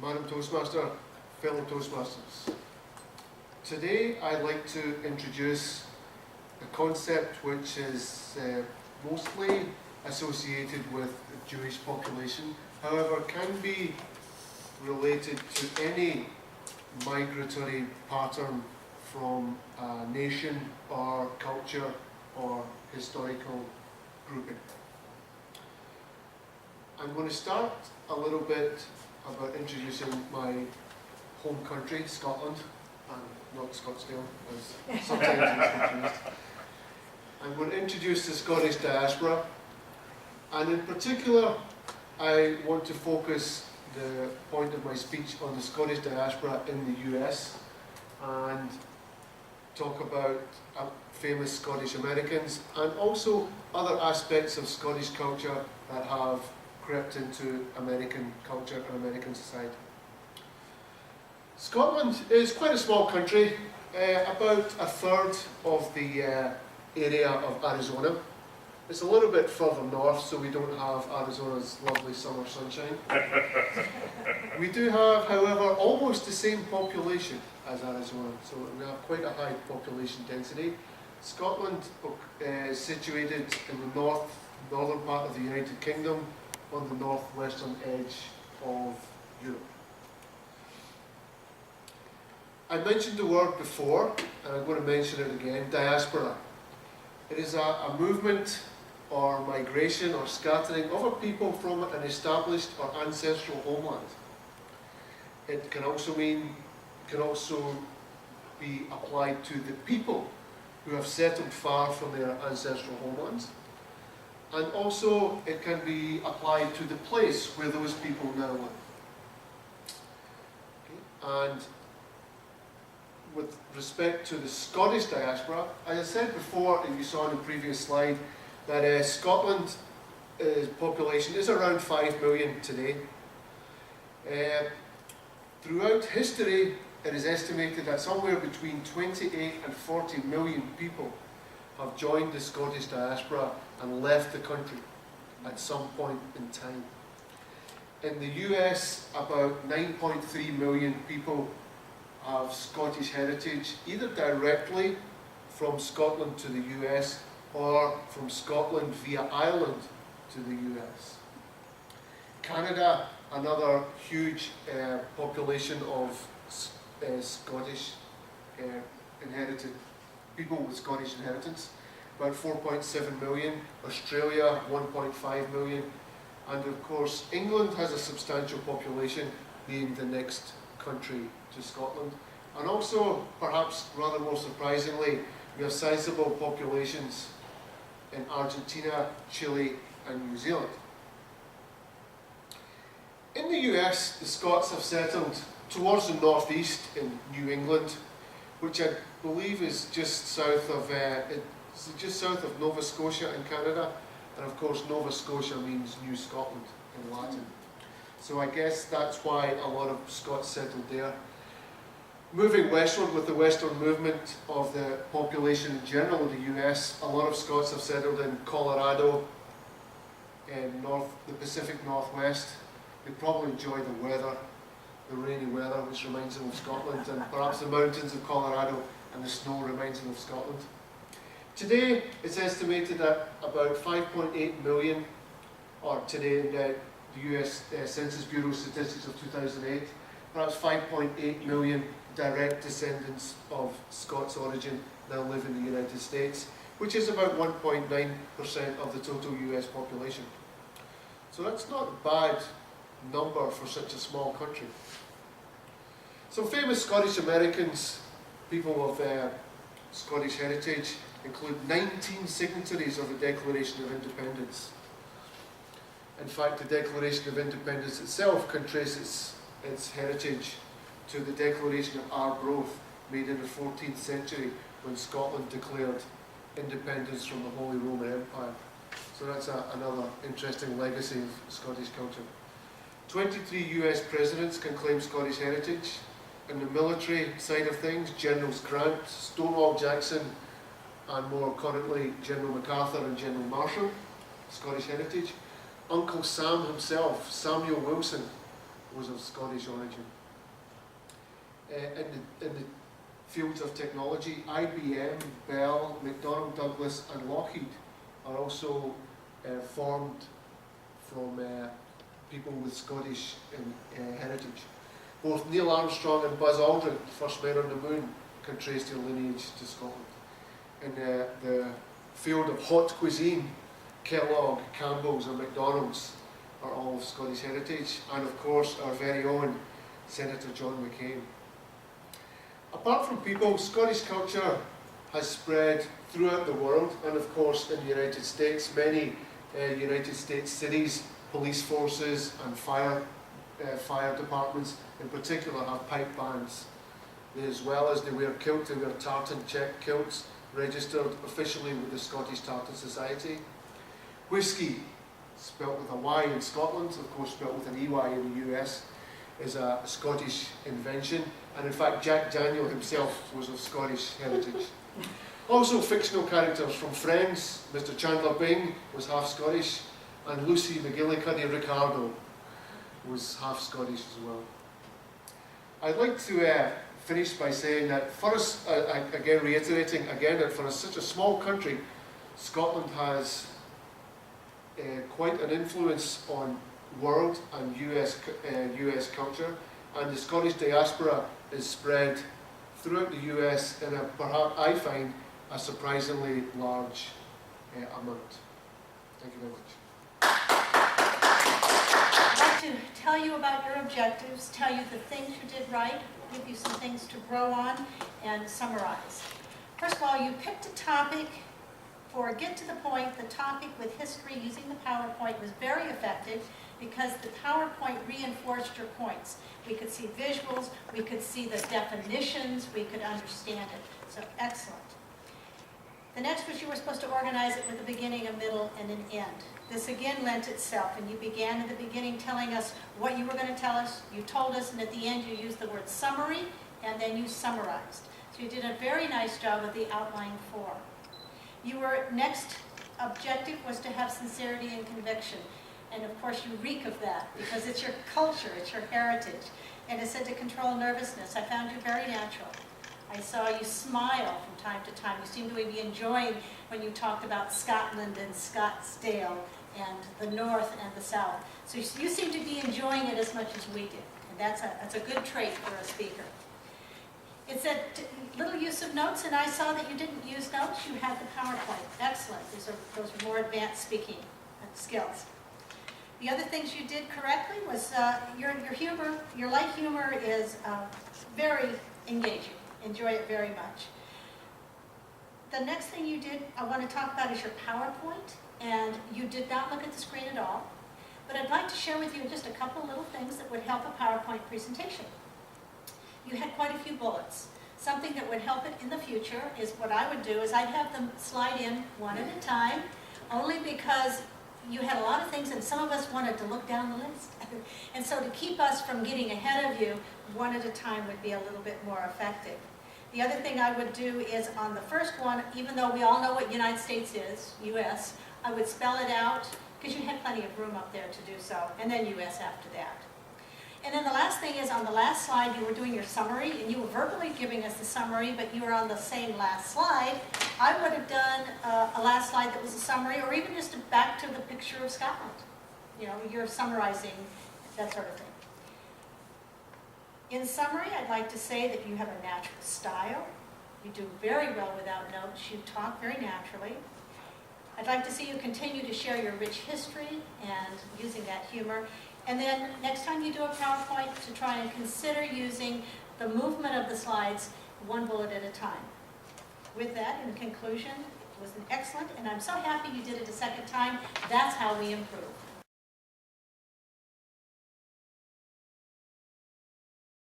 Madam Toastmaster, fellow Toastmasters. Today I'd like to introduce a concept which is mostly associated with the Jewish population, however can be related to any migratory pattern from a nation or culture or historical grouping. I'm going to start a little bit about introducing my home country, Scotland, and not Scottsdale, as sometimes it's confused. I'm going to introduce the Scottish diaspora, and in particular I want to focus the point of my speech on the Scottish diaspora in the US and talk about famous Scottish Americans and also other aspects of Scottish culture that have crept into American culture and American society. Scotland is quite a small country, about a third of the area of Arizona. It's a little bit further north, so we don't have Arizona's lovely summer sunshine. We do have, however, almost the same population as Arizona, so we have quite a high population density. Scotland is situated in the northern part of the United Kingdom, on the northwestern edge of Europe. I mentioned the word before, and I'm going to mention it again, diaspora. It is a movement or migration or scattering of a people from an established or ancestral homeland. It can also be applied to the people who have settled far from their ancestral homelands. And also it can be applied to the place where those people now live. Okay. And with respect to the Scottish diaspora, as I said before, and you saw in the previous slide, that Scotland's population is around 5 million today. Throughout history, it is estimated that somewhere between 28 and 40 million people have joined the Scottish diaspora and left the country at some point in time. In the US, about 9.3 million people have Scottish heritage, either directly from Scotland to the US or from Scotland via Ireland to the US. Canada, another huge population of Scottish inherited people with Scottish inheritance, about 4.7 million, Australia 1.5 million, and of course England has a substantial population, being the next country to Scotland. And also, perhaps rather more surprisingly, we have sizable populations in Argentina, Chile and New Zealand. In the US, the Scots have settled towards the northeast in New England, which I believe is just south of Nova Scotia in Canada, and of course Nova Scotia means New Scotland in Latin. So I guess that's why a lot of Scots settled there. Moving westward with the western movement of the population in general of the US, a lot of Scots have settled in Colorado, in the Pacific Northwest. They probably enjoy the weather, the rainy weather, which reminds them of Scotland, and perhaps the mountains of Colorado and the snow reminds them of Scotland. Today, it's estimated that about 5.8 million, or today in the US Census Bureau statistics of 2008, perhaps 5.8 million direct descendants of Scots origin now live in the United States, which is about 1.9% of the total US population. So that's not a bad number for such a small country. Some famous Scottish Americans, people of Scottish heritage, include 19 signatories of the Declaration of Independence. In fact, the Declaration of Independence itself can trace its heritage to the Declaration of Arbroath, made in the 14th century when Scotland declared independence from the Holy Roman Empire. So that's another interesting legacy of Scottish culture. 23 US presidents can claim Scottish heritage. In the military side of things, Generals Grant, Stonewall Jackson, and more currently General MacArthur and General Marshall, Scottish heritage. Uncle Sam himself, Samuel Wilson, was of Scottish origin. In the fields of technology, IBM, Bell, McDonnell Douglas and Lockheed are also formed from people with Scottish heritage. Both Neil Armstrong and Buzz Aldrin, first men on the moon, can trace their lineage to Scotland. In the field of hot cuisine, Kellogg, Campbell's and McDonald's are all of Scottish heritage, and of course our very own Senator John McCain. Apart from people, Scottish culture has spread throughout the world, and of course in the United States. Many United States cities, police forces and fire departments in particular have pipe bands. As well as they wear kilts, they wear tartan check kilts, registered officially with the Scottish Tartan Society. Whisky, spelt with a Y in Scotland, of course spelt with an EY in the US, is a Scottish invention, and in fact Jack Daniel himself was of Scottish heritage. Also fictional characters from Friends, Mr. Chandler Bing was half Scottish, and Lucy McGillicuddy Ricardo was half Scottish as well. I'd like to finish by saying that for us, again reiterating again that for such a small country, Scotland has quite an influence on world and US culture, and the Scottish diaspora is spread throughout the US in a, perhaps I find, a surprisingly large amount. Thank you very much. I'd like to tell you about your objectives, tell you the things you did right, give you some things to grow on, and summarize. First of all, you picked a topic for Get to the Point. The topic with history using the PowerPoint was very effective because the PowerPoint reinforced your points. We could see visuals, we could see the definitions, we could understand it. So excellent. The next was you were supposed to organize it with a beginning, a middle, and an end. This again lent itself, and you began at the beginning telling us what you were going to tell us, you told us, and at the end you used the word summary, and then you summarized. So you did a very nice job of the outline form. Your next objective was to have sincerity and conviction. And of course you reek of that because it's your culture, it's your heritage. And it said to control nervousness. I found you very natural. I saw you smile from time to time. You seemed to be enjoying when you talked about Scotland and Scottsdale and the North and the South. So you seem to be enjoying it as much as we did. And that's a good trait for a speaker. It said little use of notes, and I saw that you didn't use notes. You had the PowerPoint. Excellent. Those are more advanced speaking skills. The other things you did correctly was your humor, your light humor is very engaging. Enjoy it very much. The next thing you did, I want to talk about is your PowerPoint, and you did not look at the screen at all. But I'd like to share with you just a couple little things that would help a PowerPoint presentation. You had quite a few bullets. Something that would help it in the future is what I would do is I'd have them slide in one at a time, only because you had a lot of things and some of us wanted to look down the list. And so to keep us from getting ahead of you, one at a time would be a little bit more effective. The other thing I would do is on the first one, even though we all know what United States is, US, I would spell it out because you had plenty of room up there to do so, and then US after that. And then the last thing is on the last slide you were doing your summary, and you were verbally giving us the summary, but you were on the same last slide. I would have done a last slide that was a summary, or even just back to the picture of Scotland. You know, you're summarizing, that sort of thing. In summary, I'd like to say that you have a natural style. You do very well without notes. You talk very naturally. I'd like to see you continue to share your rich history and using that humor. And then next time you do a PowerPoint, to try and consider using the movement of the slides one bullet at a time. With that, in conclusion, it was an excellent, and I'm so happy you did it a second time. That's how we improve.